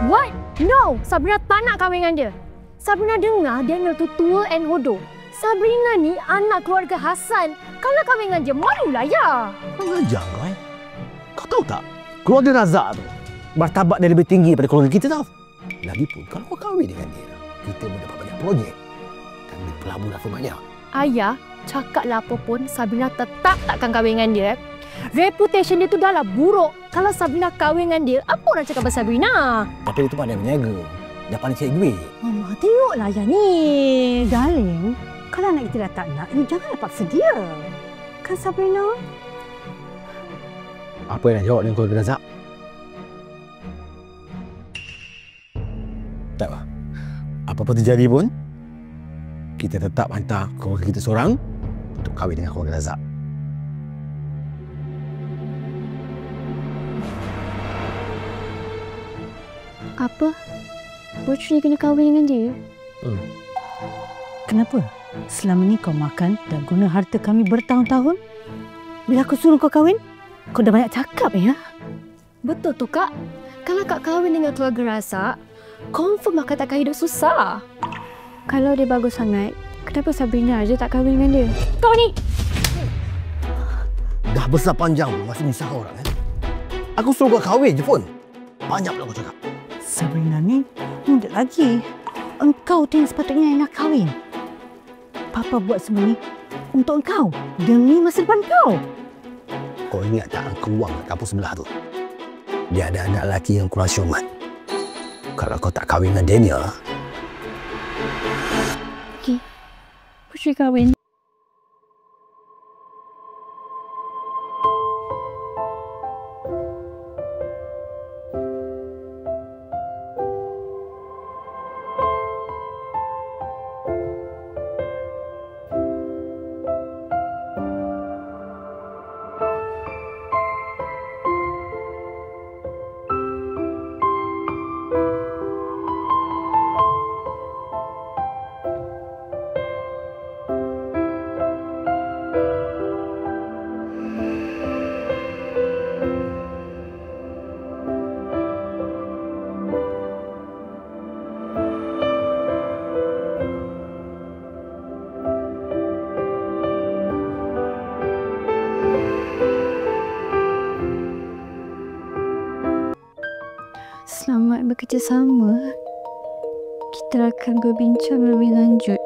What? No! Sabrina tak nak kahwin dengan dia. Sabrina dengar dia tu tua and hodoh. Sabrina ni anak keluarga Hassan. Kalau kahwin dengan dia, malulah ya. Kau ngajar kau Kau tahu tak? Keluarga Razak tu, martabat dia lebih tinggi daripada keluarga kita tau. Lagipun, kalau kau kahwin dengan dia, kita mendapat banyak projek. Dan berpelaburan pun banyak. Ayah, cakaplah apa pun, Sabrina tetap takkan kahwin dengan dia. Reputation dia tu dah lah buruk. Kalau Sabrina kahwin dengan dia, apa orang cakap pasal Sabrina? Tapi dia tu pandai berniaga. Dia pandai cari duit. Mama, tengoklah ayah ni. Darling, kalau anak kita dah tak nak, janganlah paksa dia. Kan Sabrina? Apa yang nak jawab dengan keluarga Razak? Tak apa. Apa-apa terjadi pun, kita tetap hantar keluarga kita seorang untuk kahwin dengan keluarga Razak. Apa? Putri kena kahwin dengan dia? Kenapa? Selama ni kau makan dan guna harta kami bertahun-tahun? Bila aku suruh kau kahwin, kau dah banyak cakap ya? Betul tu, Kak. Kalau Kak kahwin dengan keluarga Razak, confirm Kak takkan hidup susah. Kalau dia bagus sangat, kenapa Sabrina aja tak kahwin dengan dia? Kau ni! Dah besar panjang masih misah orang Aku suruh kau kahwin je pun. Banyak pula kau cakap. Sabrina ni muda lagi. Engkau tu yang sepatutnya yang nak kahwin. Papa buat semua ni untuk engkau. Demi masa depan kau. Kau ingat tak Uncle Wang kat kampung sebelah tu? Dia ada anak lelaki yang kurang syumat. Kalau kau tak kahwin dengan Daniel... Okey. Putri kahwin. Selamat bekerjasama. Kita akan berbincang lebih lanjut.